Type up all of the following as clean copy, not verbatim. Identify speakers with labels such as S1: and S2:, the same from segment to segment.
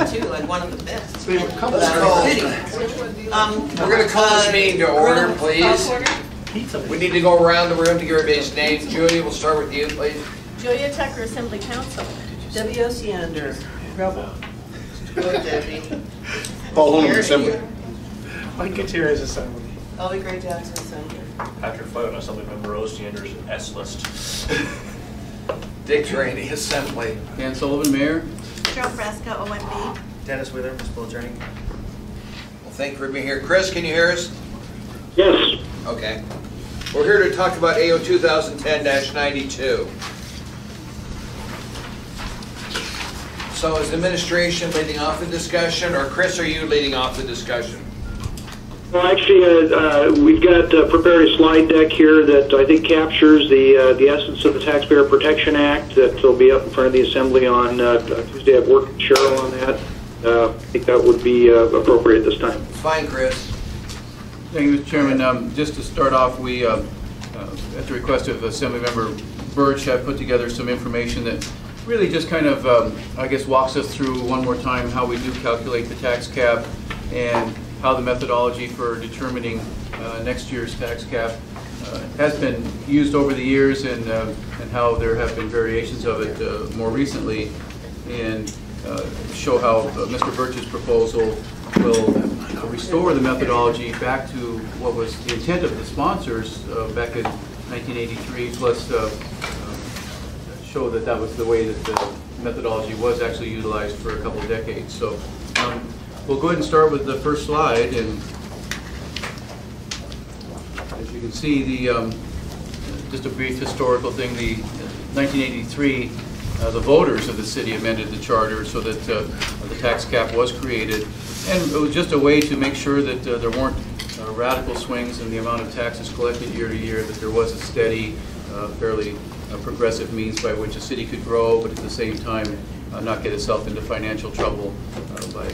S1: one too, like one of the best.
S2: We're
S1: City.
S2: going
S3: to call this meeting to order, please. We need to go around the room to give everybody's names. Julia, we'll start with you, please.
S4: Julia Tucker, Assembly Council.
S1: Debbie Osiander, Rebel. Good, Debbie.
S2: Paul Holman, Assembly.
S5: Mike Gutierrez, Assembly.
S1: Ellie Gray Jackson, Assembly.
S6: Patrick Foden, Assembly Member Osiander's S-list.
S3: Dick Rainey, Assembly.
S7: Dan Sullivan, Mayor.
S4: Cheryl Frasca, OMB.
S8: Dennis Wheeler, Municipal Attorney.
S3: Well, thank you for being here. Chris, can you hear us?
S9: Yes.
S3: Okay. We're here to talk about AO 2010-92. So is the administration leading off the discussion, or Chris, are you leading off the discussion?
S9: Well, actually, we've got prepared a slide deck here that I think captures the essence of the Taxpayer Protection Act that will be up in front of the Assembly on Tuesday. I've worked with Cheryl on that. I think that would be appropriate this time.
S3: Fine, Chris.
S7: Thank you, Mr. Chairman. Just to start off, we, at the request of Assemblymember Birch, have put together some information that really just kind of, I guess, walks us through one more time how we do calculate the tax cap and how the methodology for determining next year's tax cap has been used over the years, and how there have been variations of it more recently, and show how Mr. Birch's proposal will restore the methodology back to what was the intent of the sponsors back in 1983, plus show that that was the way that the methodology was actually utilized for a couple of decades. So we'll go ahead and start with the first slide, and as you can see, the just a brief historical thing. The 1983, the voters of the city amended the charter so that the tax cap was created, and it was just a way to make sure that there weren't radical swings in the amount of taxes collected year to year, that there was a steady, fairly progressive means by which a city could grow, but at the same time not get itself into financial trouble by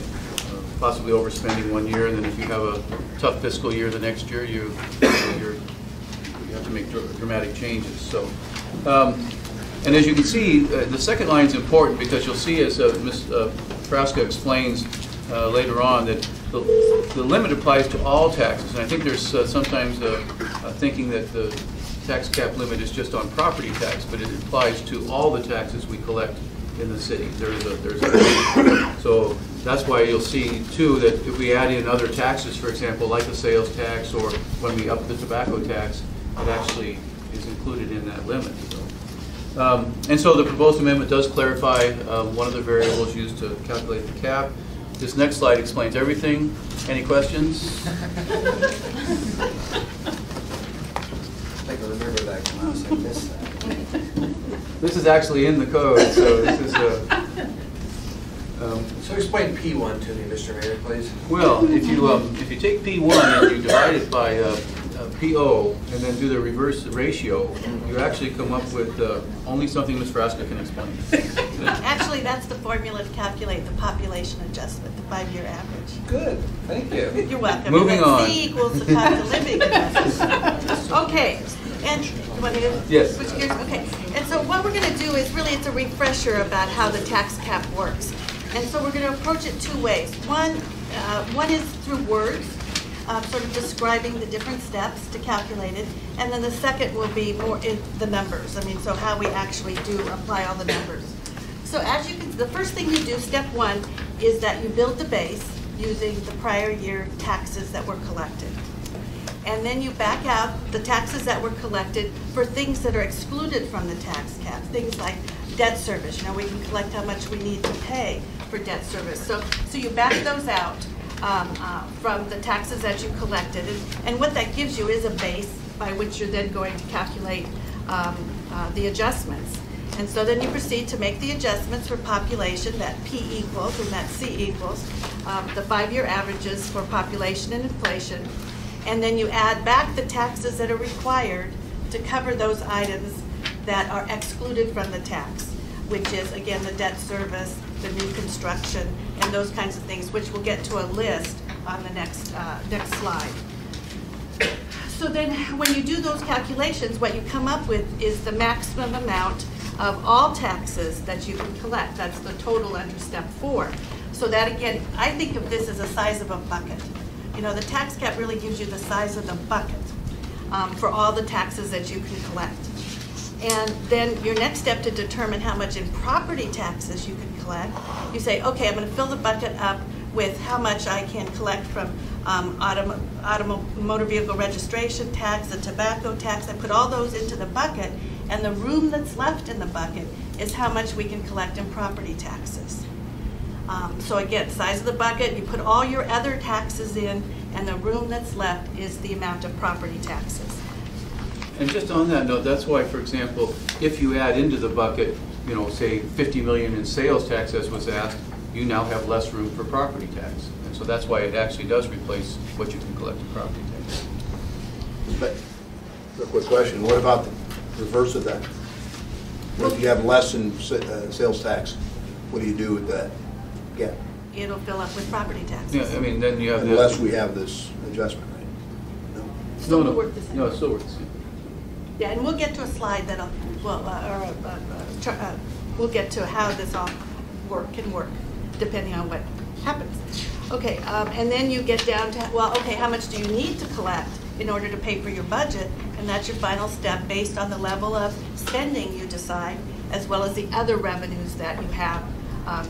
S7: possibly overspending one year, and then if you have a tough fiscal year the next year, you have to make dramatic changes. So, and as you can see, the second line is important because you'll see, as Ms. Frasca explains later on, that the limit applies to all taxes, and I think there's sometimes thinking that the tax cap limit is just on property tax, but it applies to all the taxes we collect in the city. So that's why you'll see too that if we add in other taxes, for example, like the sales tax, or when we up the tobacco tax, it actually is included in that limit. So, and so the proposed amendment does clarify one of the variables used to calculate the cap. This next slide explains everything. Any questions?
S3: I think I remember that class. I missed that.
S7: This is actually in the code, so this is
S3: so explain P1 to me, Mr. Mayor, please.
S7: well, if you take P1 and you divide it by PO and then do the reverse ratio, you actually come up with only something Ms. Frasca can explain.
S4: Actually, that's the formula to calculate the population adjustment, the 5-year average.
S3: Good, thank you.
S4: You're welcome.
S7: Moving on.
S4: C equals the cost of living adjustment. Okay, and you want to
S7: Yes.
S4: switch gears? Okay, and so what we're going to do is really, it's a refresher about how the tax cap works. And so we're going to approach it two ways. One is through words, sort of describing the different steps to calculate it, and then the second will be more in the numbers. I mean, so how we actually do apply all the numbers. So as you can, the first thing you do, step one, is that you build the base using the prior year taxes that were collected. And then you back out the taxes that were collected for things that are excluded from the tax cap, things like debt service. You know, we can collect how much we need to pay for debt service. So you back those out from the taxes that you collected. And what that gives you is a base by which you're then going to calculate the adjustments. And so then you proceed to make the adjustments for population, that P equals and that C equals, the 5-year averages for population and inflation. And then you add back the taxes that are required to cover those items that are excluded from the tax, which is, again, the debt service, the new construction, and those kinds of things, which we'll get to a list on the next slide. So then when you do those calculations, what you come up with is the maximum amount of all taxes that you can collect. That's the total under step 4. So that again, I think of this as the size of a bucket. You know, the tax cap really gives you the size of the bucket for all the taxes that you can collect. And then your next step to determine how much in property taxes you can collect, you say, okay, I'm going to fill the bucket up with how much I can collect from motor vehicle registration tax, the tobacco tax. I put all those into the bucket, and the room that's left in the bucket is how much we can collect in property taxes. So again, size of the bucket, you put all your other taxes in, and the room that's left is the amount of property taxes.
S7: And just on that note, that's why, for example, if you add into the bucket, you know, say 50 million in sales tax, as was asked, you now have less room for property tax. And so that's why it actually does replace what you can collect in property tax.
S2: But, real quick question, what about the reverse of that? What if you have less in sales tax? What do you do with that gap?
S4: It'll fill up with property taxes.
S7: Yeah, I mean, then you have
S2: Unless we have this adjustment, right?
S4: Still
S7: no,
S4: work the same.
S7: no, it still works the same.
S4: Yeah, and we'll get to a slide that'll, well, we'll get to how this all can work, depending on what happens. Okay, and then you get down to, well, okay, how much do you need to collect in order to pay for your budget? And that's your final step based on the level of spending you decide, as well as the other revenues that you have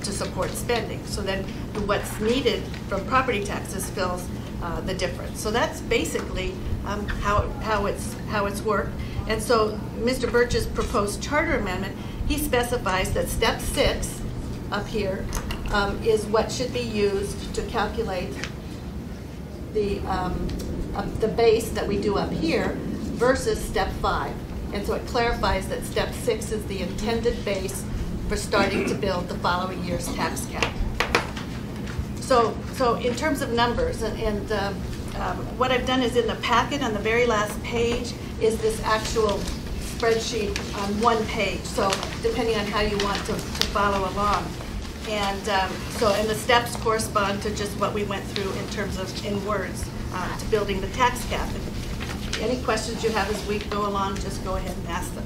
S4: to support spending. So then what's needed from property taxes fills the difference. So that's basically how it's worked. And so Mr. Birch's proposed charter amendment, he specifies that step 6 up here is what should be used to calculate the base that we do up here versus step 5. And so it clarifies that step 6 is the intended base for starting to build the following year's tax cap. So in terms of numbers, and what I've done is in the packet on the very last page is this actual spreadsheet on one page. So depending on how you want to follow along. And and the steps correspond to just what we went through in terms of in words to building the tax cap. And any questions you have as we go along, just go ahead and ask them.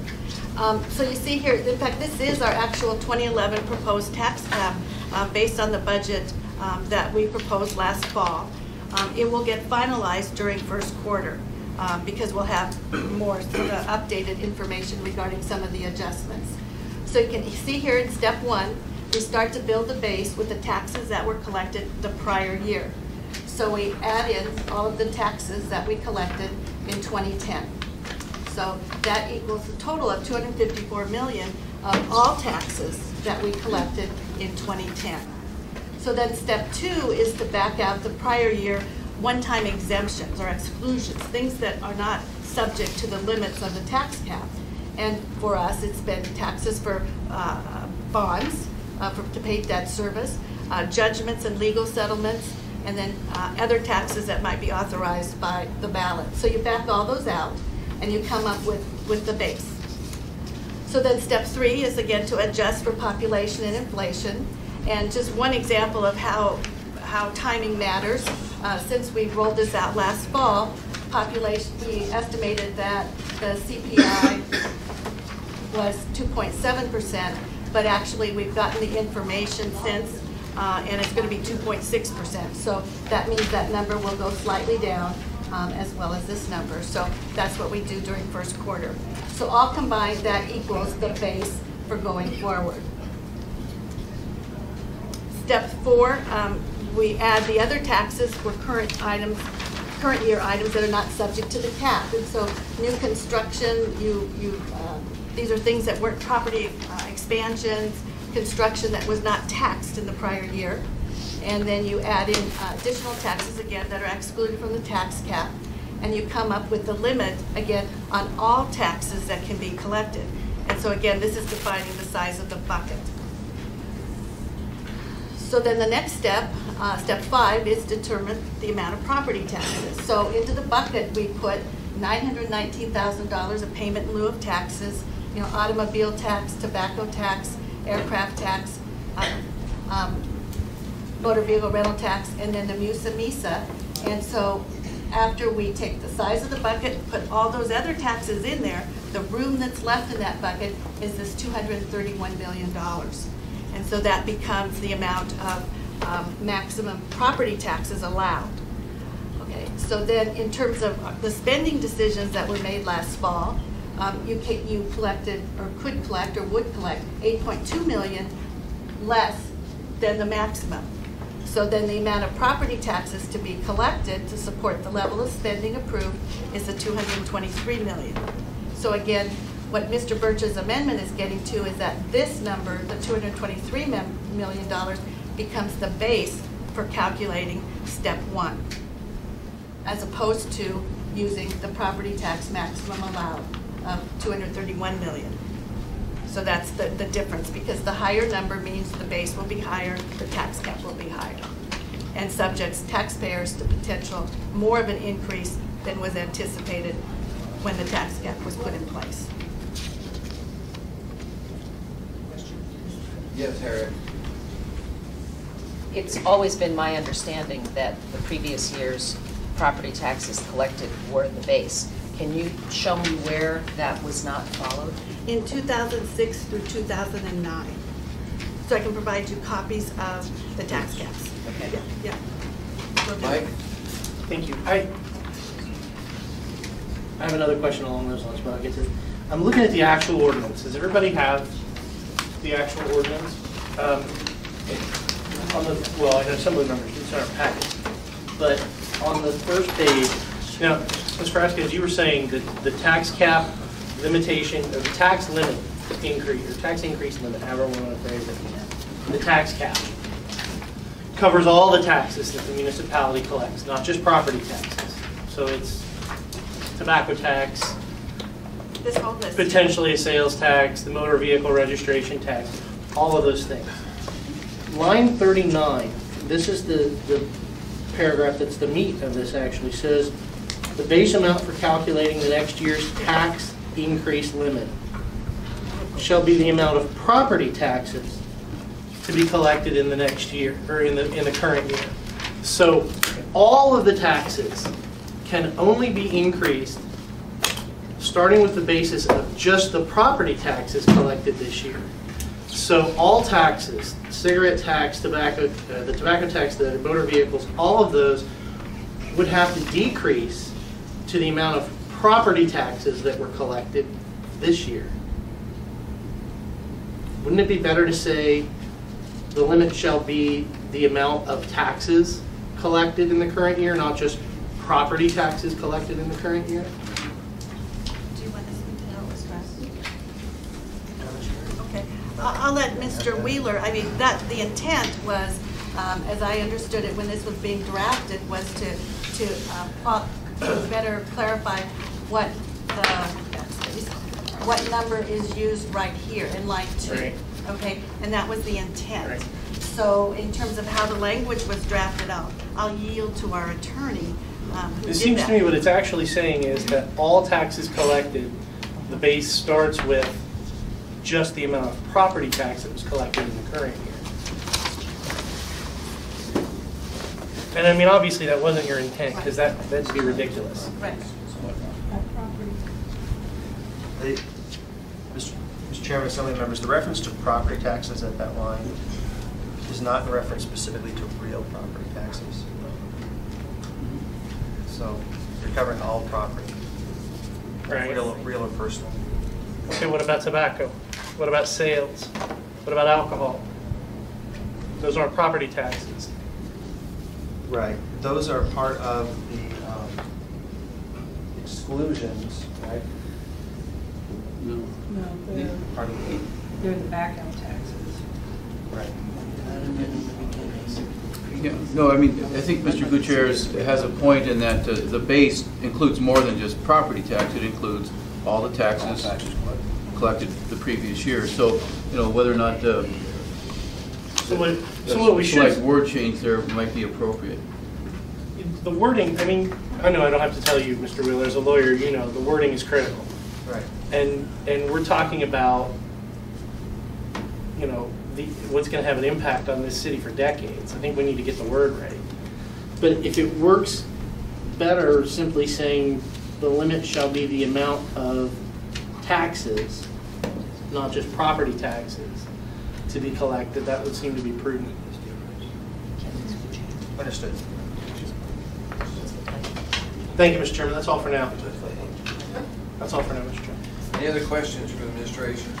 S4: So you see here, in fact, this is our actual 2011 proposed tax cap based on the budget that we proposed last fall. It will get finalized during first quarter because we'll have more sort of updated information regarding some of the adjustments. So you can see here in step 1, we start to build the base with the taxes that were collected the prior year. So we add in all of the taxes that we collected in 2010. So that equals a total of $254 million of all taxes that we collected in 2010. So then step 2 is to back out the prior year one-time exemptions or exclusions, things that are not subject to the limits of the tax cap. And for us, it's been taxes for bonds, to pay debt service, judgments and legal settlements, and then other taxes that might be authorized by the ballot. So you back all those out, and you come up with the base. So then step 3 is again to adjust for population and inflation. And just one example of how timing matters, since we rolled this out last fall, population, we estimated that the CPI was 2.7%, but actually we've gotten the information since, and it's going to be 2.6%. So that means that number will go slightly down, as well as this number. So that's what we do during first quarter. So all combined, that equals the base for going forward. Step 4, we add the other taxes for current year items that are not subject to the cap. And so new construction, these are things that weren't property expansions, construction that was not taxed in the prior year. And then you add in additional taxes, again, that are excluded from the tax cap. And you come up with the limit, again, on all taxes that can be collected. And so, again, this is defining the size of the bucket. So then the next step, step 5, is determine the amount of property taxes. So into the bucket, we put $919,000 of payment in lieu of taxes, automobile tax, tobacco tax, aircraft tax, motor vehicle rental tax, and then the MISA. And so after we take the size of the bucket, put all those other taxes in there, The room that's left in that bucket is this $231 million. And so that becomes the amount of maximum property taxes allowed. Okay, so then in terms of the spending decisions that were made last fall, you collected or could collect or would collect 8.2 million less than the maximum. So then the amount of property taxes to be collected to support the level of spending approved is the 223 million. So again, what Mr. Birch's amendment is getting to is that this number, the $223 million, becomes the base for calculating step 1, as opposed to using the property tax maximum allowed of 231 million. So that's the difference, because the higher number means the base will be higher, the tax cap will be higher, and subjects taxpayers to potential more of an increase than was anticipated when the tax cap was put in place.
S3: Yes, Harriet.
S8: It's always been my understanding that the previous year's property taxes collected were the base. Can you show me where that was not followed?
S4: In 2006 through 2009. So I can provide you copies of the tax caps.
S8: Okay.
S4: Yeah.
S3: Mike?
S5: Thank you. I have another question along those lines, but I'll get to it. I'm looking at the actual ordinance. Does everybody have the actual ordinance? Well, I know some of the numbers, it's in our packet. But on the first page, now, Ms. Frasca, as you were saying, that the tax cap limitation, or the tax limit increase, or tax increase limit, however we want to phrase it, the tax cap covers all the taxes that the municipality collects, not just property taxes. So it's tobacco tax,
S4: This whole list.
S5: potentially a sales tax, the motor vehicle registration tax, all of those things. Line 39, this is the paragraph that's the meat of this actually, says the base amount for calculating the next year's tax increase limit shall be the amount of property taxes to be collected in the next year, or in the current year. So all of the taxes can only be increased starting with the basis of just the property taxes collected this year. So all taxes, cigarette tax, tobacco, the tobacco tax, the motor vehicles, all of those would have to decrease to the amount of property taxes that were collected this year. Wouldn't it be better to say the limit shall be the amount of taxes collected in the current year, not just property taxes collected in the current year?
S4: Do you want us to know what's okay. I'll let Mr. Wheeler, I mean, the intent was, as I understood it when this was being drafted, was to better clarify what number is used right here in line 2.
S5: Right.
S4: Okay, and that was the intent.
S5: Right.
S4: So in terms of how the language was drafted out, I'll yield to our attorney who
S5: It
S4: did
S5: seems
S4: that.
S5: to me what it's actually saying is that all taxes collected, the base starts with just the amount of property tax that was collected in the current year. And I mean, obviously that wasn't your intent, because that'd be ridiculous.
S4: Right.
S10: Mr. Chairman, Assembly members, the reference to property taxes at that line is not in reference specifically to real property taxes. So you're covering all property,
S5: Right.
S10: real or personal.
S5: Okay, what about tobacco? What about sales? What about alcohol? Those aren't property taxes.
S10: Right. Those are part of the exclusions, right?
S7: No.
S11: No,
S10: Part of the,
S11: they're the back-out taxes.
S10: right.
S7: Yeah, no, I mean, I think Mr. Gutierrez has a point in that the base includes more than just property tax. It includes all the taxes collected the previous year. So, you know, whether or not
S5: So what we
S7: slight
S5: should,
S7: word change there might be appropriate.
S5: the wording, I mean, I know I don't have to tell you, Mr. Wheeler, as a lawyer, you know, the wording is critical.
S10: Right.
S5: And we're talking about, you know, what's going to have an impact on this city for decades. I think we need to get the word right. But if it works better simply saying the limit shall be the amount of taxes, not just property taxes, to be collected, that would seem to be prudent.
S10: Understood.
S5: Thank you, Mr. Chairman. That's all for now. That's all for now, Mr. Chairman.
S3: Any other questions for the administration?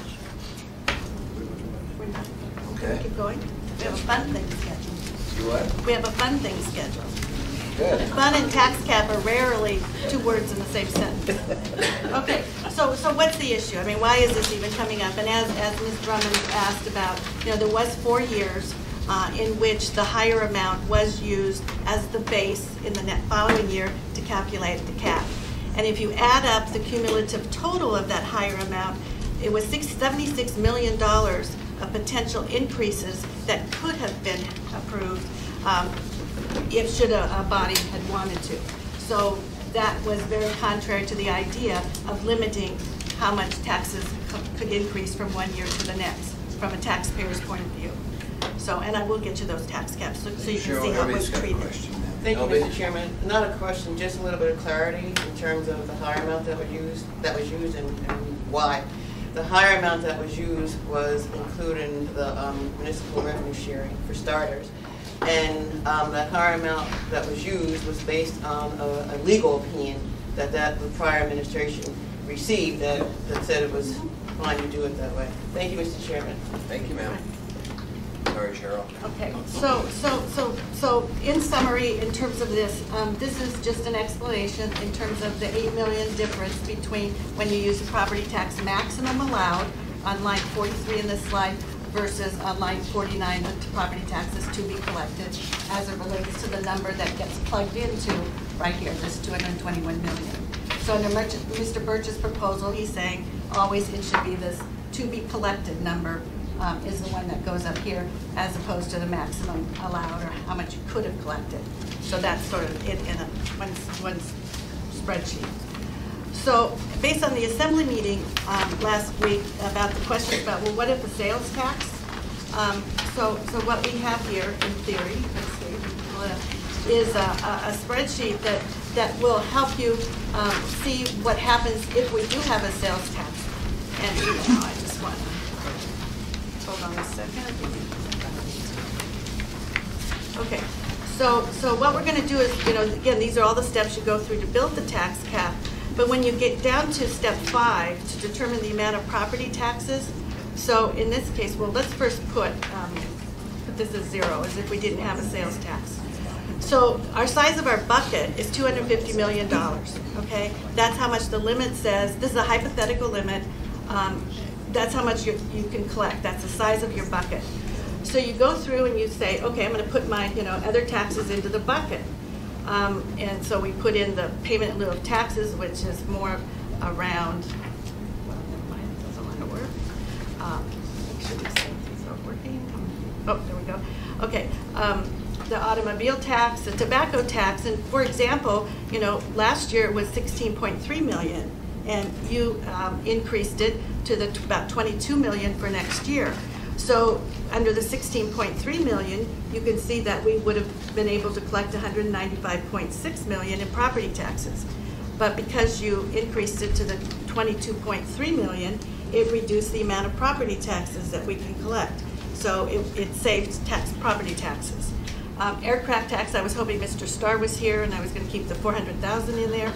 S3: Okay.
S4: Keep going. We have a fun thing scheduled.
S3: See what?
S4: We have a fun thing scheduled.
S3: Good.
S4: Fun and tax cap are rarely two words in the same sentence. Okay, so what's the issue? I mean, why is this even coming up? And as Ms. Drummond asked about, there was 4 years in which the higher amount was used as the base in the following year to calculate the cap. And if you add up the cumulative total of that higher amount, it was $76 million of potential increases that could have been approved if should a body had wanted to. So that was very contrary to the idea of limiting how much taxes could increase from one year to the next, from a taxpayer's point of view. So, and I will get you those tax caps so you can see how it was treated.
S1: Thank you, Mr. Chairman. Not a question, just a little bit of clarity in terms of the higher amount that was used and why. The higher amount that was used was including the municipal revenue sharing, for starters. And that higher amount that was used was based on a legal opinion that the prior administration received that said it was fine to do it that way. Thank you, Mr. Chairman.
S3: Thank you, ma'am. Sorry, Cheryl.
S4: Okay, so in summary, in terms of this, this is just an explanation in terms of the $8 million difference between when you use the property tax maximum allowed on line 43 in this slide versus on line 49, the property taxes to be collected as it relates to the number that gets plugged into right here, this $221 million. So under Mr. Birch's proposal, he's saying always it should be this to be collected number is the one that goes up here as opposed to the maximum allowed or how much you could have collected. So that's sort of it in one spreadsheet. So based on the assembly meeting last week about the questions about, well, what if the sales tax? So what we have here in theory, let's see, is a spreadsheet that will help you see what happens if we do have a sales tax. And I just want to hold on a second. Okay, so what we're going to do is, again, these are all the steps you go through to build the tax cap. But when you get down to step 5 to determine the amount of property taxes, so in this case, well, let's first put this as 0, as if we didn't have a sales tax. So our size of our bucket is $250 million, okay? That's how much the limit says. This is a hypothetical limit. That's how much you can collect. That's the size of your bucket. So you go through and you say, okay, I'm going to put my other taxes into the bucket. And so we put in the payment in lieu of taxes, which is more around, well, never mind, it doesn't want to work. Make sure these are working. Oh, there we go. Okay, the automobile tax, the tobacco tax, and for example, last year it was 16.3 million, and you increased it to about 22 million for next year. So under the 16.3 million, you can see that we would have been able to collect 195.6 million in property taxes. But because you increased it to the 22.3 million, it reduced the amount of property taxes that we can collect. So it saved property taxes. Aircraft tax, I was hoping Mr. Starr was here and I was going to keep the 400,000 in there.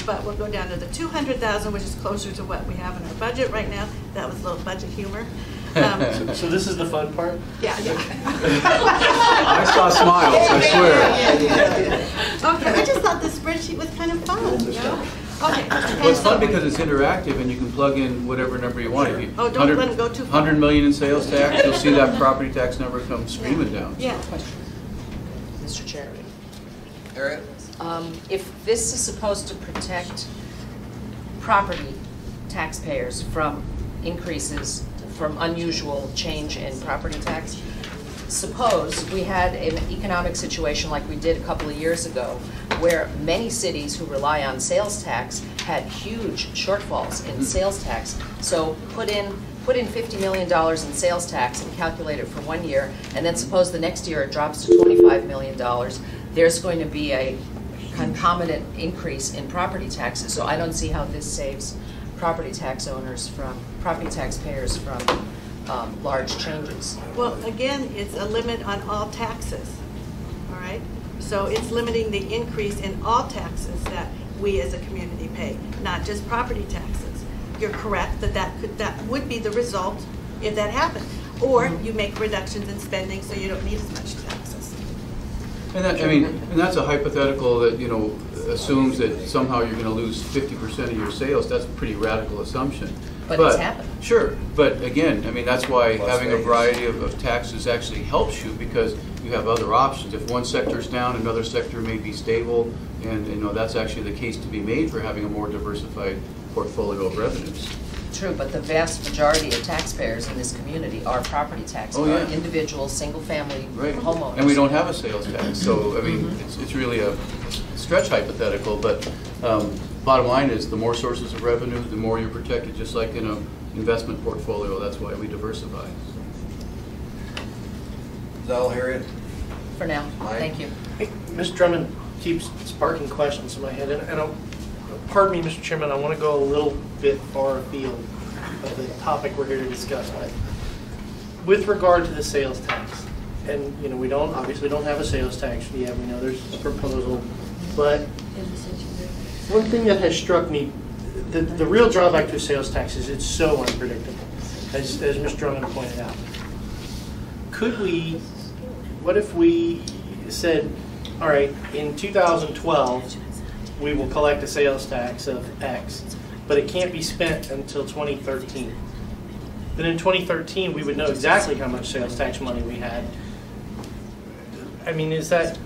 S4: But we'll go down to the 200,000, which is closer to what we have in our budget right now. That was a little budget humor.
S5: So this is the fun part?
S4: Yeah.
S7: I saw smiles, I swear.
S4: Okay, I just thought this spreadsheet was kind of fun, Okay.
S7: Well, it's fun because it's interactive and you can plug in whatever number you want. If you,
S4: Oh, don't let them go too far.
S7: 100 million in sales tax, you'll see that property tax number come screaming down.
S4: Yeah.
S8: Mr. Chair.
S3: Eric?
S8: If this is supposed to protect property taxpayers from increases, from unusual change in property tax, suppose we had an economic situation like we did a couple of years ago, where many cities who rely on sales tax had huge shortfalls in sales tax. So put in $50 million in sales tax and calculate it for 1 year, and then suppose the next year it drops to $25 million. There's going to be a concomitant increase in property taxes. So I don't see how this saves property taxpayers from large changes.
S4: Well, again, it's a limit on all taxes, all right? So it's limiting the increase in all taxes that we as a community pay, not just property taxes. You're correct that would be the result if that happened. Or you make reductions in spending so you don't need as much taxes.
S7: And that, and that's a hypothetical that, assumes that somehow you're going to lose 50% of your sales. That's a pretty radical assumption.
S8: But it's happened.
S7: Sure, but again, that's why having a variety of taxes actually helps you, because you have other options. If one sector is down, another sector may be stable, and that's actually the case to be made for having a more diversified portfolio of revenues.
S8: True, but the vast majority of taxpayers in this community are property taxpayers, individual, single-family homeowners.
S7: And we don't have a sales tax, so it's really a stretch hypothetical. But bottom line is, the more sources of revenue, the more you're protected. Just like in an investment portfolio, that's why we diversify.
S3: Is that all, Harriet?
S8: For now,
S3: Mike?
S8: thank you.
S5: Hey, Ms. Drummond keeps sparking questions in my head, and pardon me, Mr. Chairman, I want to go a little bit far afield of the topic we're here to discuss. But with regard to the sales tax, and we obviously don't have a sales tax yet. We know there's a proposal, but one thing that has struck me, the real drawback to a sales tax is it's so unpredictable, as Ms. Drummond pointed out. What if we said, all right, in 2012, we will collect a sales tax of X, but it can't be spent until 2013. Then in 2013, we would know exactly how much sales tax money we had. Is that,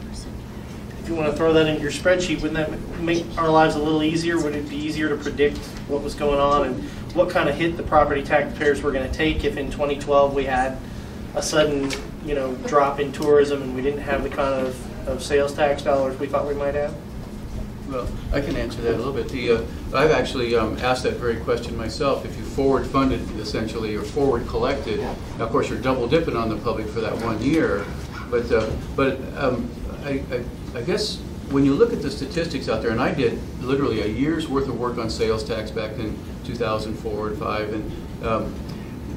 S5: if you want to throw that into your spreadsheet, wouldn't that make our lives a little easier? Would it be easier to predict what was going on and what kind of hit the property taxpayers were going to take if in 2012 we had a sudden, drop in tourism and we didn't have the kind of sales tax dollars we thought we might have?
S7: Well, I can answer that a little bit. I've actually asked that very question myself. If you forward funded, essentially, or forward collected, now of course you're double dipping on the public for that 1 year, but I guess when you look at the statistics out there, and I did literally a year's worth of work on sales tax back in 2004 and 5, and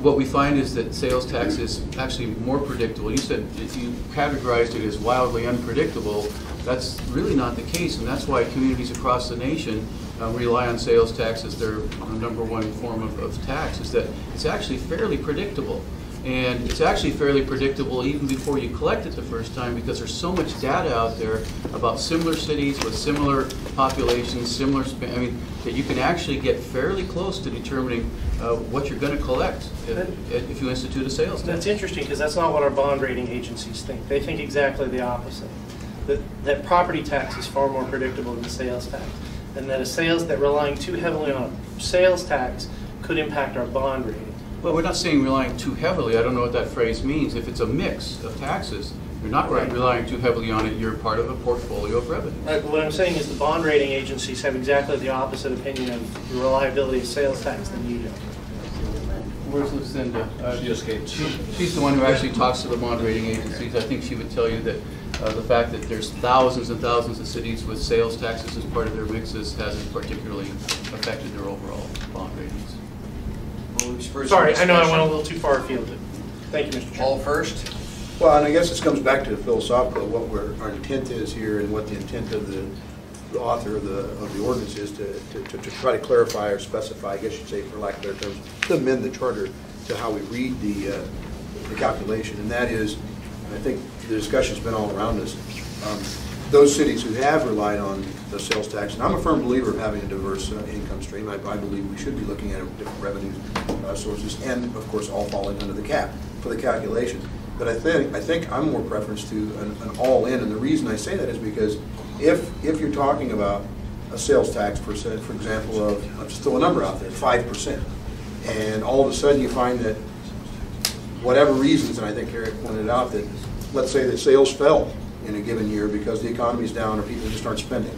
S7: what we find is that sales tax is actually more predictable. You said if you categorized it as wildly unpredictable. That's really not the case, and that's why communities across the nation rely on sales tax as their number one form of tax, is that it's actually fairly predictable. And it's actually fairly predictable even before you collect it the first time, because there's so much data out there about similar cities with similar populations, that you can actually get fairly close to determining what you're going to collect if you institute a sales tax.
S5: That's interesting, because that's not what our bond rating agencies think. They think exactly the opposite. That property tax is far more predictable than sales tax, and that relying too heavily on a sales tax could impact our bond rating.
S7: Well, we're not saying relying too heavily. I don't know what that phrase means. If it's a mix of taxes, you're not relying too heavily on it. You're part of a portfolio of revenue.
S5: What I'm saying is the bond rating agencies have exactly the opposite opinion of the reliability of sales tax than you do.
S7: Where's Lucinda?
S3: She just came.
S7: She's the one who actually talks to the bond rating agencies. I think she would tell you that the fact that there's thousands and thousands of cities with sales taxes as part of their mixes hasn't particularly affected their overall bond ratings.
S5: Sorry, I know I went a little too far afield. Thank you, Mr. Chairman.
S3: All first?
S2: Well, and I guess this comes back to the philosophical, what our intent is here, and what the intent of the author of the ordinance is to try to clarify or specify, I guess you'd say, for lack of better terms, to amend the charter to how we read the calculation. And that is, and I think the discussion's been all around us, those cities who have relied on the sales tax, and I'm a firm believer of having a diverse income stream. I believe we should be looking at different revenue sources, and of course all falling under the cap for the calculation. But I think I'm more preference to an all-in, and the reason I say that is because if you're talking about a sales tax for example of, let's just throw a number out there, 5%, and all of a sudden you find that whatever reasons, and I think Eric pointed out that, let's say that sales fell in a given year because the economy's down or people just aren't spending.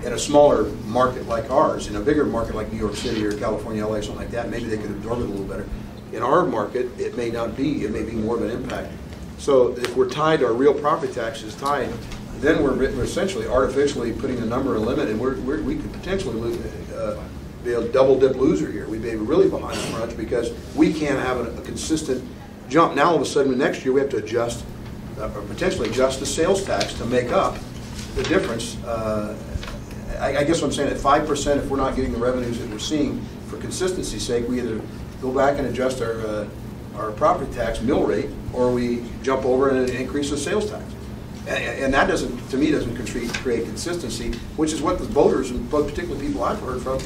S2: In a smaller market like ours, in a bigger market like New York City or California, LA, something like that, maybe they could absorb it a little better. In our market, it may not be. It may be more of an impact. So if we're tied, our real property tax is tied, then we're essentially artificially putting a number, a limit, and we could potentially be a double dip loser here. We'd be really behind the crunch because we can't have a consistent jump. Now all of a sudden next year we have to adjust or potentially adjust the sales tax to make up the difference. I guess what I'm saying at 5%, if we're not getting the revenues that we're seeing, for consistency's sake, we either go back and adjust our property tax mill rate, or we jump over and increase the sales tax. And that doesn't, to me, doesn't create consistency, which is what the voters, and particularly people I've heard from,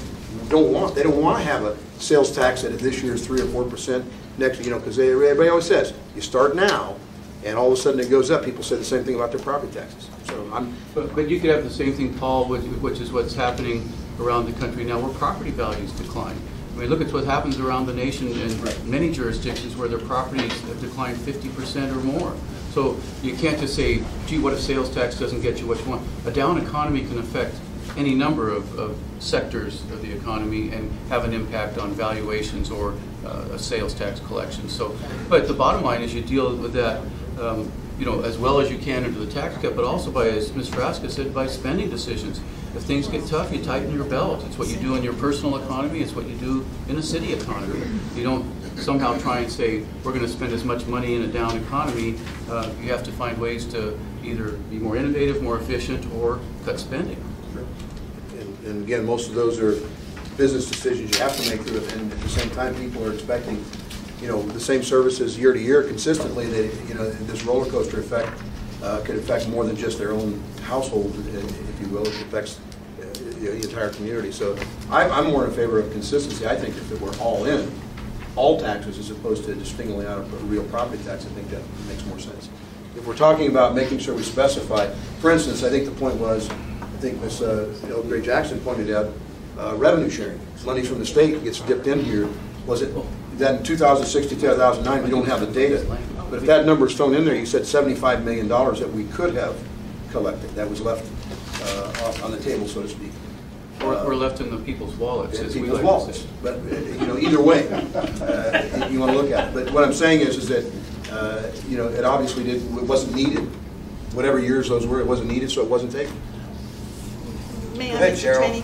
S2: don't want. They don't want to have a sales tax that this year is 3 or 4% next, because everybody always says, you start now, and all of a sudden it goes up. People say the same thing about their property taxes. So
S7: But you could have the same thing, Paul, which is what's happening around the country now, where property values decline. I mean, look at what happens around the nation in many jurisdictions where their properties have declined 50% or more. So you can't just say, gee, what if sales tax doesn't get you what you want? A down economy can affect any number of sectors of the economy and have an impact on valuations or a sales tax collection. So, but the bottom line is you deal with that as well as you can under the tax cut, but also by, as Ms. Frasca said, by spending decisions. If things get tough, you tighten your belt. It's what you do in your personal economy. It's what you do in a city economy. You don't somehow try and say, we're going to spend as much money in a down economy. You have to find ways to either be more innovative, more efficient, or cut spending.
S2: And again, most of those are business decisions you have to make through it, and at the same time, people are expecting, the same services year to year consistently. This roller coaster effect could affect more than just their own household, if you will. It affects the entire community. So I'm more in favor of consistency. I think if it were all in, all taxes, as opposed to just singling out a real property tax, I think that makes more sense. If we're talking about making sure we specify, for instance, I think the point was, I think Ms. Gray Jackson pointed out, revenue sharing. Money from the state gets dipped in here. Was it then 2006 to 2009? We don't have the data. But if that number is thrown in there, you said $75 million that we could have collected. That was left on the table, so to speak.
S7: Or left in the people's wallets.
S2: In people's wallets. But either way, you want to look at it. But what I'm saying is that it obviously it wasn't needed. Whatever years those were, it wasn't needed, so it wasn't taken.
S4: May
S3: Go ahead, Cheryl.
S4: Training?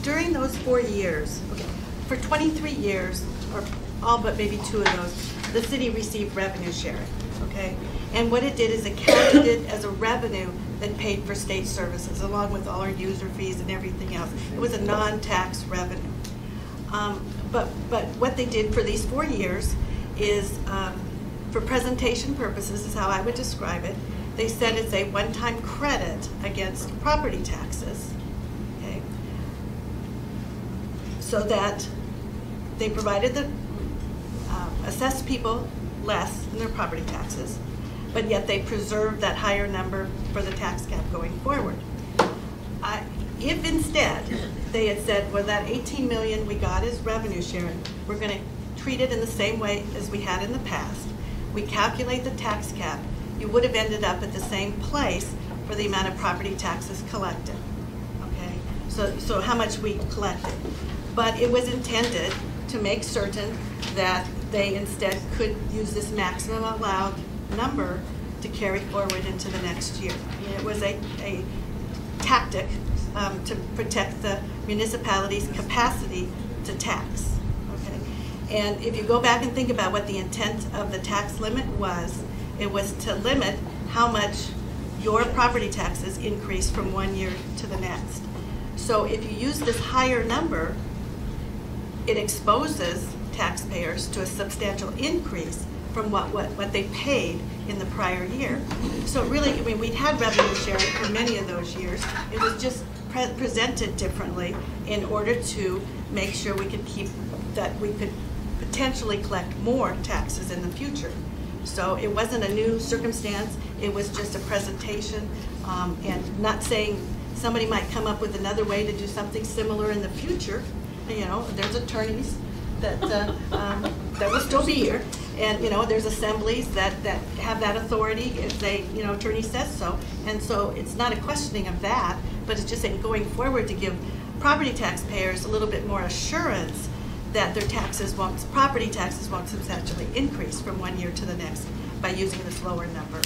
S4: During those 4 years, for 23 years, or all but maybe 2 of those, the city received revenue sharing, okay? And what it did is it counted it as a revenue that paid for state services, along with all our user fees and everything else. It was a non-tax revenue. But what they did for these 4 years is, for presentation purposes, is how I would describe it, they said it's a one-time credit against property taxes, okay? So that they provided assessed people less in their property taxes, but yet they preserved that higher number for the tax cap going forward. If instead they had said, well, that 18 million we got is revenue sharing, we're going to treat it in the same way as we had in the past. We calculate the tax cap, you would have ended up at the same place for the amount of property taxes collected, okay? So how much we collected. But it was intended to make certain that they instead could use this maximum allowed number to carry forward into the next year. I mean, it was a tactic to protect the municipality's capacity to tax, okay? And if you go back and think about what the intent of the tax limit was, it was to limit how much your property taxes increase from one year to the next. So if you use this higher number, it exposes taxpayers to a substantial increase from what they paid in the prior year. So really, I mean, we'd had revenue sharing for many of those years. It was just presented differently in order to make sure we could keep that we could potentially collect more taxes in the future. So it wasn't a new circumstance. It was just a presentation, and not saying somebody might come up with another way to do something similar in the future. There's attorneys that will still be here, and there's assemblies that have that authority if they, attorney says so. And so it's not a questioning of that, but it's just saying going forward to give property taxpayers a little bit more assurance that their property taxes won't substantially increase from one year to the next by using this lower number.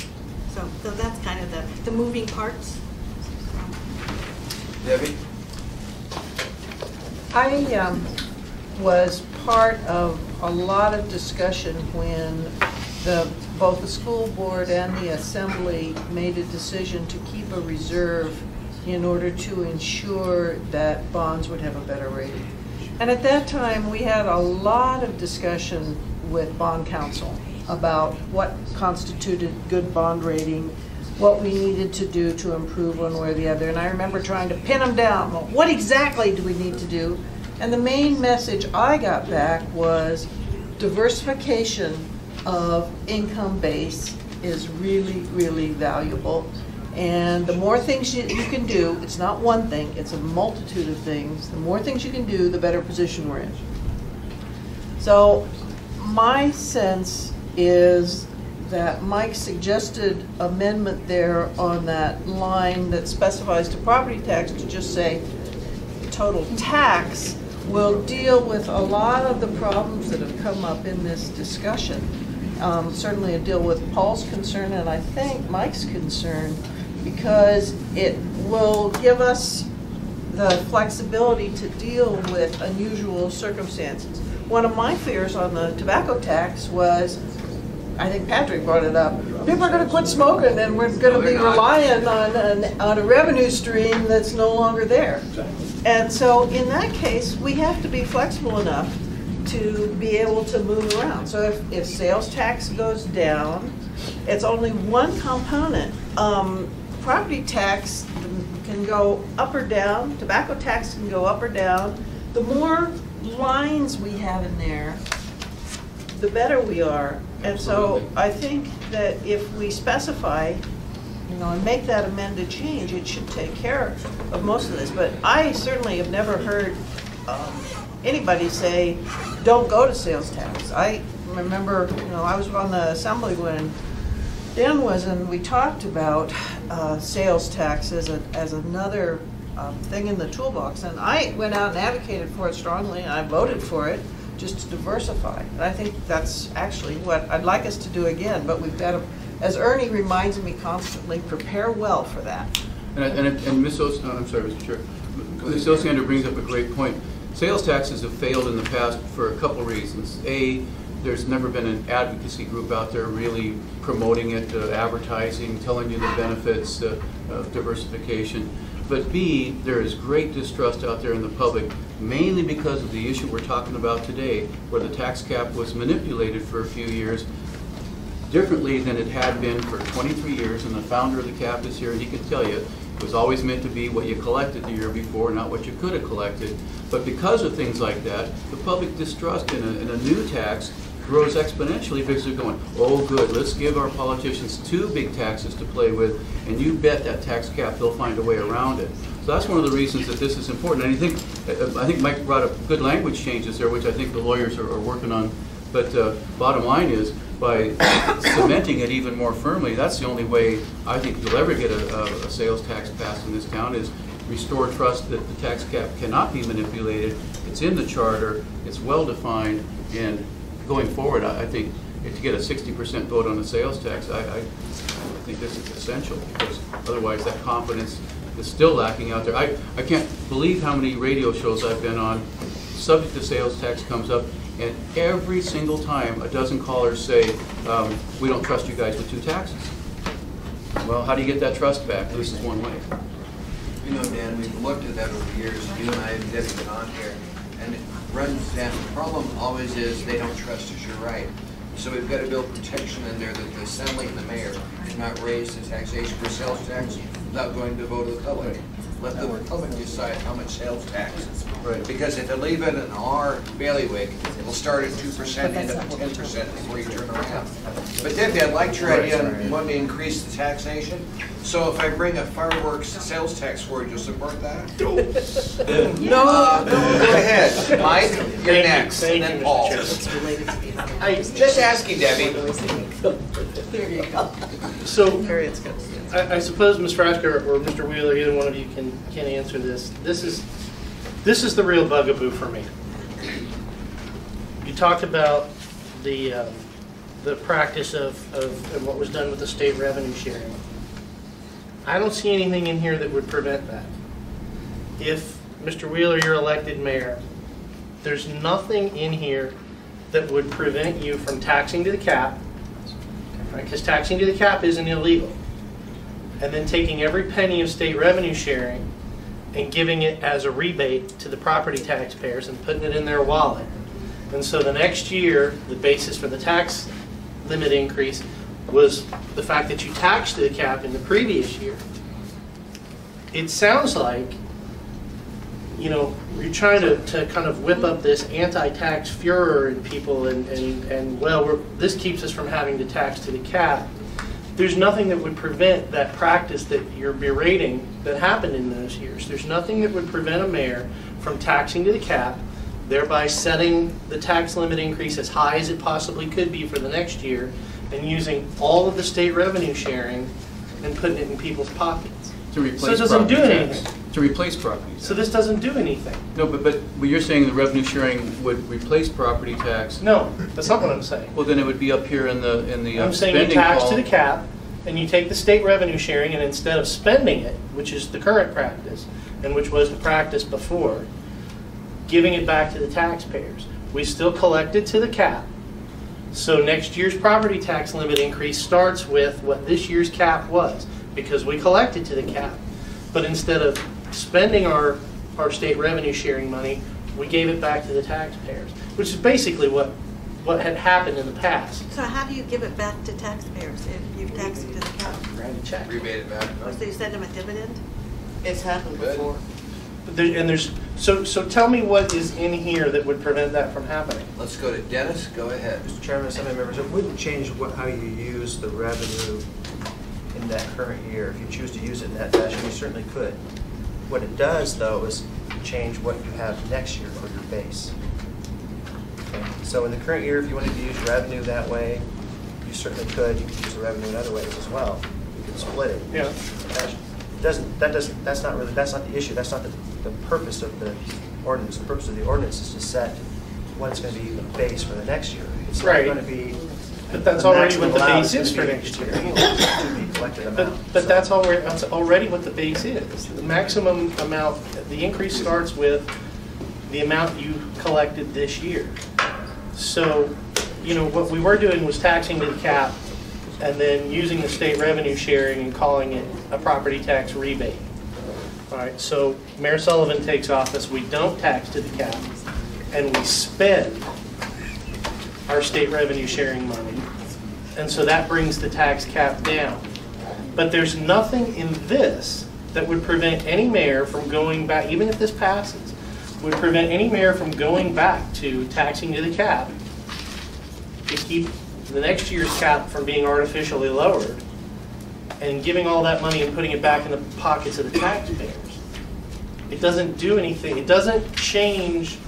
S4: So that's kind of the moving parts.
S3: Debbie?
S11: I was part of a lot of discussion when both the school board and the assembly made a decision to keep a reserve in order to ensure that bonds would have a better rating. And at that time, we had a lot of discussion with bond counsel about what constituted good bond rating, what we needed to do to improve one way or the other. And I remember trying to pin them down. Well, what exactly do we need to do? And the main message I got back was diversification of income base is really, really valuable. And the more things you can do, it's not one thing, it's a multitude of things. The more things you can do, the better position we're in. So my sense is that Mike's suggested amendment there on that line that specifies to property tax to just say total tax will deal with a lot of the problems that have come up in this discussion. Certainly deal with Paul's concern and I think Mike's concern, because it will give us the flexibility to deal with unusual circumstances. One of my fears on the tobacco tax was, I think Patrick brought it up, people are going to quit smoking and we're going to be relying on a revenue stream that's no longer there. And so in that case, we have to be flexible enough to be able to move around. So if sales tax goes down, it's only one component. Property tax can go up or down, tobacco tax can go up or down. The more lines we have in there, the better we are. And so I think that if we specify, and make that amended change, it should take care of most of this. But I certainly have never heard anybody say, don't go to sales tax. I remember, I was on the assembly when Dan was, and we talked about sales tax as another thing in the toolbox. And I went out and advocated for it strongly, and I voted for it just to diversify. And I think that's actually what I'd like us to do again, but we've got to, as Ernie reminds me constantly, prepare well for that.
S7: And Ms. I'm sorry, Mr. Chair. Ms. Osiander brings up a great point. Sales taxes have failed in the past for a couple reasons. A, there's never been an advocacy group out there really promoting it, advertising, telling you the benefits of diversification. But B, there is great distrust out there in the public, mainly because of the issue we're talking about today, where the tax cap was manipulated for a few years differently than it had been for 23 years, and the founder of the cap is here, and he can tell you it was always meant to be what you collected the year before, not what you could have collected. But because of things like that, the public distrust in a new tax grows exponentially because they're going, oh good, let's give our politicians two big taxes to play with, and you bet that tax cap they'll find a way around it. So that's one of the reasons that this is important. And I think Mike brought up good language changes there, which I think the lawyers are working on. But bottom line is, by cementing it even more firmly, that's the only way I think you'll ever get a sales tax passed in this town, is restore trust that the tax cap cannot be manipulated. It's in the charter, it's well defined, and going forward, I think to get a 60% vote on the sales tax, I think this is essential, because otherwise that confidence is still lacking out there. I can't believe how many radio shows I've been on, subject to sales tax comes up, and every single time a dozen callers say, we don't trust you guys with two taxes. Well, how do you get that trust back? This is one way.
S3: Dan, we've looked at that over the years. You and I have been on here, and it runs down. The problem always is they don't trust us. You're right. So we've got to build protection in there that the Assembly and the Mayor cannot raise the taxation for sales tax without going to vote of the public. Let the public decide how much sales tax.
S7: Right.
S3: Because if they leave it in our bailiwick, it'll start at 2% and end up at 10% before you turn around. But Debbie, I liked your idea on wanting to increase the taxation. So if I bring a fireworks sales tax forward, you'll support that?
S1: No.
S3: Go ahead. Mike, you're next. And then Paul. Just asking, Debbie.
S1: There you go.
S5: So,
S1: Harriet's good.
S5: I suppose Ms. Frasca or Mr. Wheeler, either one of you can answer this. This is the real bugaboo for me. You talked about the practice of what was done with the state revenue sharing. I don't see anything in here that would prevent that. If Mr. Wheeler, you're elected mayor. There's nothing in here that would prevent you from taxing to the cap, right? Because taxing to the cap isn't illegal. And then taking every penny of state revenue sharing and giving it as a rebate to the property taxpayers and putting it in their wallet. And so the next year, the basis for the tax limit increase was the fact that you taxed to the cap in the previous year. It sounds like, you know, you're trying to kind of whip up this anti-tax furor in people and well, this keeps us from having to tax to the cap. There's nothing that would prevent that practice that you're berating that happened in those years. There's nothing that would prevent a mayor from taxing to the cap, thereby setting the tax limit increase as high as it possibly could be for the next year, and using all of the state revenue sharing and putting it in people's pockets.
S7: To replace
S5: so it doesn't do
S7: property
S5: anything.
S7: tax. To replace property tax.
S5: So this doesn't do anything.
S7: No, but you're saying the revenue sharing would replace property tax.
S5: No, that's not what I'm saying.
S7: Well, then it would be up here in the
S5: I'm saying you
S7: spending
S5: tax to
S7: column.
S5: the cap, and you take the state revenue sharing, and instead of spending it, which is the current practice, and which was the practice before, giving it back to the taxpayers. We still collect it to the cap. So next year's property tax limit increase starts with what this year's cap was, because we collected to the cap. But instead of spending our state revenue sharing money, we gave it back to the taxpayers, which is basically what had happened in the past.
S4: So how do you give it back to taxpayers if you've taxed it to the cap?
S5: Write a check.
S3: Rebate it back.
S4: Or so you send them a dividend?
S1: It's happened
S3: Good.
S1: before.
S5: So tell me what is in here that would prevent that from happening.
S3: Let's go to Dennis, go ahead.
S10: Mr. Chairman, assembly members, it wouldn't change how you use the revenue in that current year. If you choose to use it in that fashion, you certainly could. What it does, though, is change what you have next year for your base. Okay? So in the current year, if you wanted to use revenue that way, you certainly could. You could use the revenue in other ways as well. You could split it.
S5: Yeah.
S10: That's not the issue. That's not the purpose of the ordinance. The purpose of the ordinance is to set what it's going to be the base for the next year. It's
S5: Right.
S10: not going to be.
S5: But that's
S10: the
S5: already what
S10: maximum
S5: the
S10: allowed
S5: base is for
S10: gonna be
S5: next year.
S10: To be collected amount.
S5: But
S10: So-
S5: that's already what the base is. The maximum amount, the increase starts with the amount you collected this year. So, you know, what we were doing was taxing to the cap and then using the state revenue sharing and calling it a property tax rebate. All right, so Mayor Sullivan takes office, we don't tax to the cap, and we spend our state revenue sharing money, and so that brings the tax cap down. But there's nothing in this that would prevent any mayor from going back, even if this passes, would prevent any mayor from going back to taxing to the cap to keep the next year's cap from being artificially lowered and giving all that money and putting it back in the pockets of the taxpayers. It doesn't do anything. It doesn't change.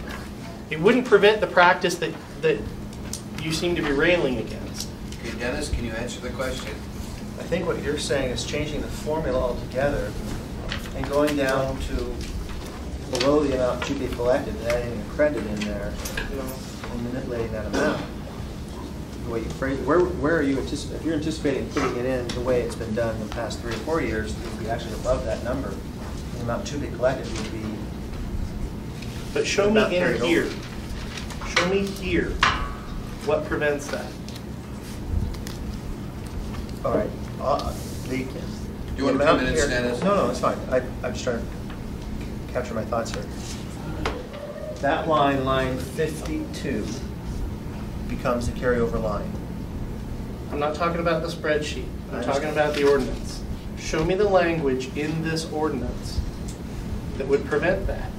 S5: It wouldn't prevent the practice that you seem to be railing against.
S3: Okay, Dennis, can you answer the question?
S10: I think what you're saying is changing the formula altogether and going down to below the amount to be collected and adding a credit in there and manipulating that amount. The way you phrase it, where are you if you're anticipating putting it in the way it's been done in the past 3 or 4 years, it would be actually above that number. The amount to be collected would be.
S5: But show me in here. Show me here what prevents that.
S10: All right.
S3: You want 2 minutes, Dennis?
S10: No, it's fine. I'm just trying to capture my thoughts here. That line 52, becomes the carryover line.
S5: I'm not talking about the spreadsheet.
S10: I
S5: I'm talking
S10: understand.
S5: about the ordinance. Show me the language in this ordinance that would prevent that.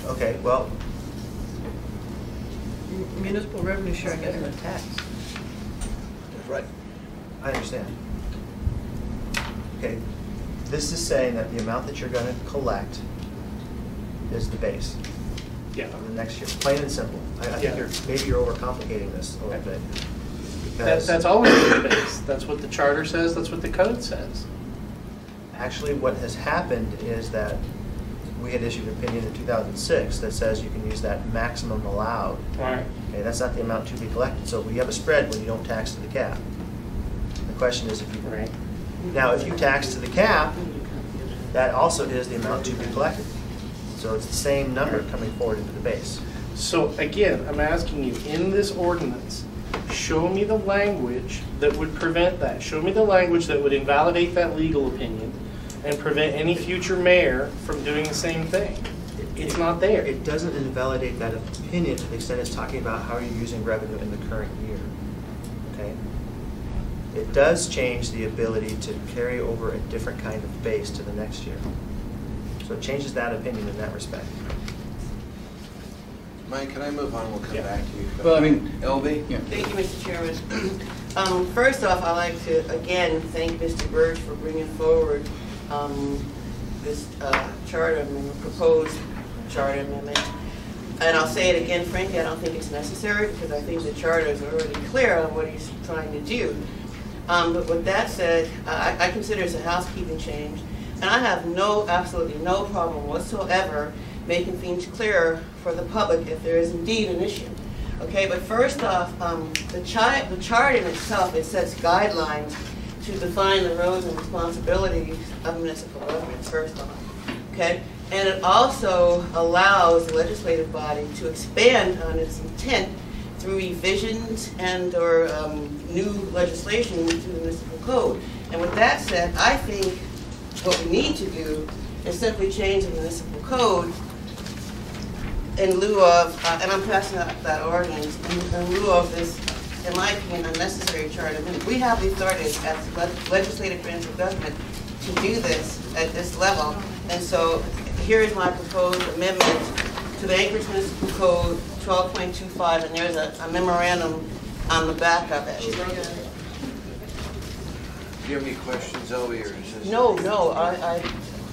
S10: Okay, well,
S11: Municipal revenue sharing isn't a tax.
S2: That's right.
S10: I understand. Okay, this is saying that the amount that you're going to collect is the base
S5: Yeah.
S10: of the next year, plain and simple. I
S5: Yeah.
S10: think maybe you're overcomplicating this a little bit. Because
S5: That's always the base. That's what the charter says. That's what the code says.
S10: actually what has happened is that we had issued an opinion in 2006 that says you can use that maximum allowed.
S5: All right.
S10: Okay, that's not the amount to be collected. So we have a spread when you don't tax to the cap. The question is if you
S5: Right.
S10: now if you tax to the cap, that also is the amount to be collected. So it's the same number coming forward into the base.
S5: So again, I'm asking you, in this ordinance, show me the language that would prevent that. Show me the language that would invalidate that legal opinion and prevent any future mayor from doing the same thing. It's not there.
S10: It doesn't invalidate that opinion to the extent it's talking about how you're using revenue in the current year. Okay? It does change the ability to carry over a different kind of base to the next year. So it changes that opinion in that respect.
S3: Mike, can I move on? We'll come back to you.
S7: Well, I mean,
S3: LB?
S7: Yeah.
S1: Thank you, Mr. Chairman. First off, I'd like to again thank Mr. Birch for bringing forward this charter amendment, proposed charter amendment. And I'll say it again, frankly, I don't think it's necessary because I think the charter is already clear on what he's trying to do. But with that said, I consider this a housekeeping change, and I have absolutely no problem whatsoever making things clearer for the public if there is indeed an issue. Okay, but first off, the chart in itself, it sets guidelines to define the roles and responsibilities of municipal government, first off. Okay, and it also allows the legislative body to expand on its intent through revisions and or new legislation to the municipal code. And with that said, I think what we need to do is simply change the municipal code in lieu of, and I'm passing out that ordinance, in lieu of this, in my opinion, unnecessary charter amendment. We have the authority as legislative branch of government to do this at this level. And so here is my proposed amendment to the Anchorage Municipal Code 12.25, and there's a memorandum on the back of it.
S3: Do you have any questions, LB, or is this?
S1: No,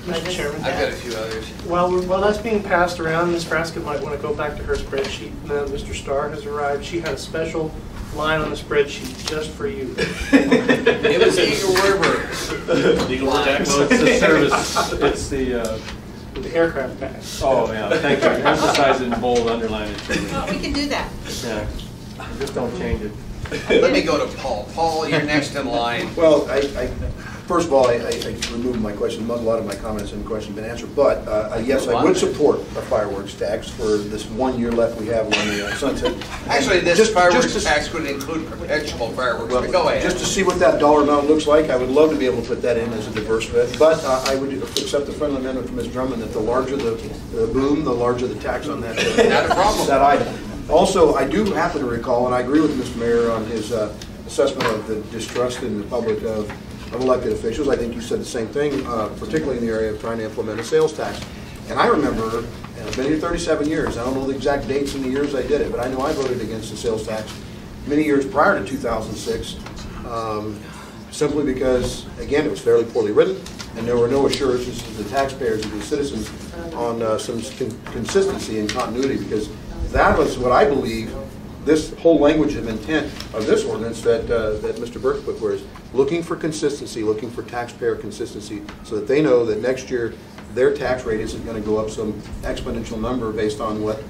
S5: Mr. Chairman.
S3: I've got a few others.
S5: While that's being passed around, Ms. Frasca might want to go back to her spreadsheet. Now Mr. Starr has arrived. She had a special line on the spreadsheet just for you.
S3: It was Eagle River.
S6: Legal tax.
S12: Well, it's the service, it's
S5: The aircraft pass.
S12: oh, yeah, thank you. Emphasize it in bold, underline it.
S4: Well, we can do that.
S12: Yeah, just don't change it.
S3: Let me go to Paul. Paul, you're next in line.
S2: Well, first of all, I removed my question. A lot of my comments and questions have been answered. But yes, I would support a fireworks tax for this 1 year left we have on the sunset.
S3: Actually, this fireworks tax would include perpetual fireworks, but go ahead.
S2: Just to see what that dollar amount looks like, I would love to be able to put that in as a diverse bit. But I would accept the friendly amendment from Ms. Drummond that the larger the boom, the larger the tax on that.
S3: Not a problem.
S2: That item. Also, I do happen to recall, and I agree with Mr. Mayor on his assessment of the distrust in the public of elected officials. I think you said the same thing, particularly in the area of trying to implement a sales tax. And I remember, and I've been here 37 years, I don't know the exact dates and the years I did it, but I know I voted against the sales tax many years prior to 2006, simply because, again, it was fairly poorly written, and there were no assurances to the taxpayers and the citizens on some consistency and continuity, because that was what I believe this whole language of intent of this ordinance that Mr. Burke put, where is looking for consistency, looking for taxpayer consistency, so that they know that next year their tax rate isn't going to go up some exponential number based on what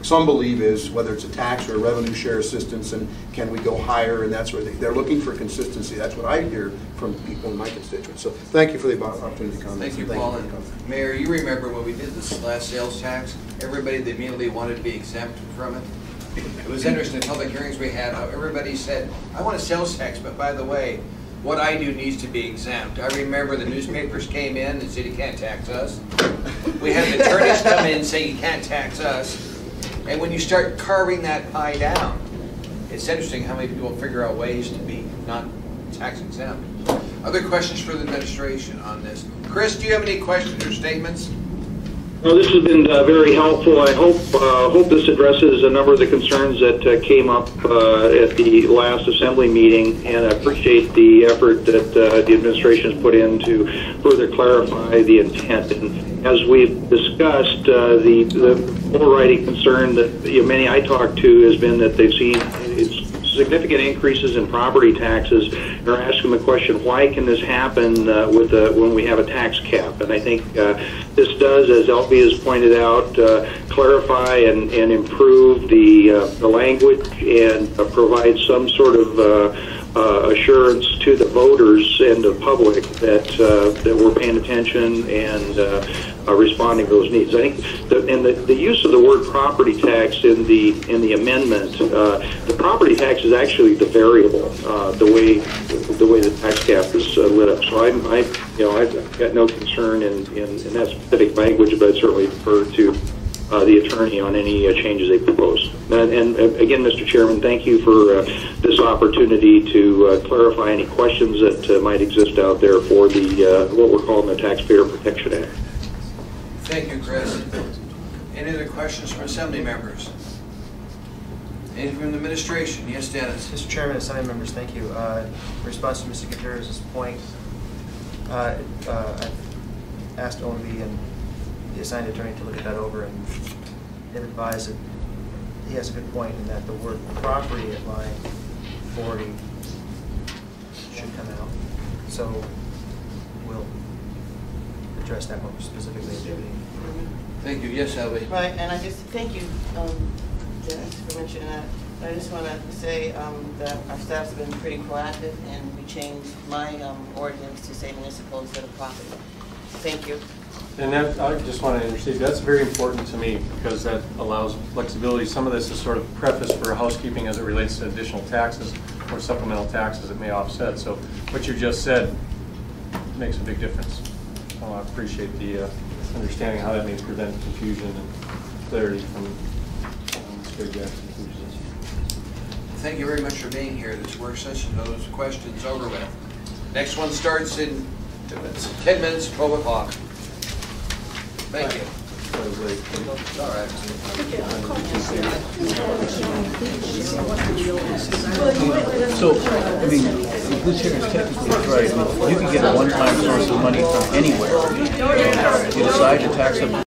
S2: some believe is, whether it's a tax or a revenue share assistance, and can we go higher, and that sort of thing. They're looking for consistency. That's what I hear from people in my constituents. So thank you for the opportunity to comment.
S3: Thank you, Paul. Mayor, you remember when we did this last sales tax, everybody that immediately wanted to be exempt from it? It was interesting, the public hearings we had, how everybody said, I want a sales tax, but by the way, what I do needs to be exempt. I remember the newspapers came in and said, you can't tax us. We had the attorneys come in and say, you can't tax us. And when you start carving that pie down, it's interesting how many people figure out ways to be not tax exempt. Other questions for the administration on this? Chris, do you have any questions or statements?
S9: Well, this has been very helpful. I hope this addresses a number of the concerns that came up at the last assembly meeting, and I appreciate the effort that the administration has put in to further clarify the intent. And as we've discussed, the overriding concern that many I talked to has been that they've seen significant increases in property taxes, and are asking the question, why can this happen when we have a tax cap? And I think this does, as LB has pointed out, clarify and improve the language and provide some sort of assurance to the voters and the public that we're paying attention and responding to those needs. I think the use of the word property tax in the amendment, the property tax is actually the variable, the way the tax cap is lit up. So I've got no concern in that specific language, but I'd certainly defer to the attorney on any changes they propose. And again, Mr. Chairman, thank you for this opportunity to clarify any questions that might exist out there for the what we're calling the Taxpayer Protection Act.
S3: Thank you, Chris. Any other questions from Assembly members? Anything from the administration? Yes, Dennis.
S10: Mr. Chairman, Assembly members, thank you. In response to Mr. Gutierrez's point, I've asked OMB and the assigned attorney to look at that over, and they've advised that he has a good point in that the word property at line 40 should come out. So we'll address that more specifically.
S3: Thank you. Yes, Elby.
S1: Right, and I just thank you, Dennis, for mentioning that. I just want to say that our staff's been pretty proactive, and we changed my ordinance to say municipal instead of property. Thank you.
S12: And that, I just want to intercede, that's very important to me because that allows flexibility. Some of this is sort of preface for housekeeping as it relates to additional taxes or supplemental taxes it may offset. So what you just said makes a big difference. I appreciate the understanding how that may prevent confusion and clarity from straight conclusions.
S3: Thank you very much for being here. This work session, those questions over with. Next one starts in 10 minutes, 12 o'clock. Thank you. All right.
S7: So, I mean, this here is technically right. You can get a one-time source of money from anywhere. And you decide to tax them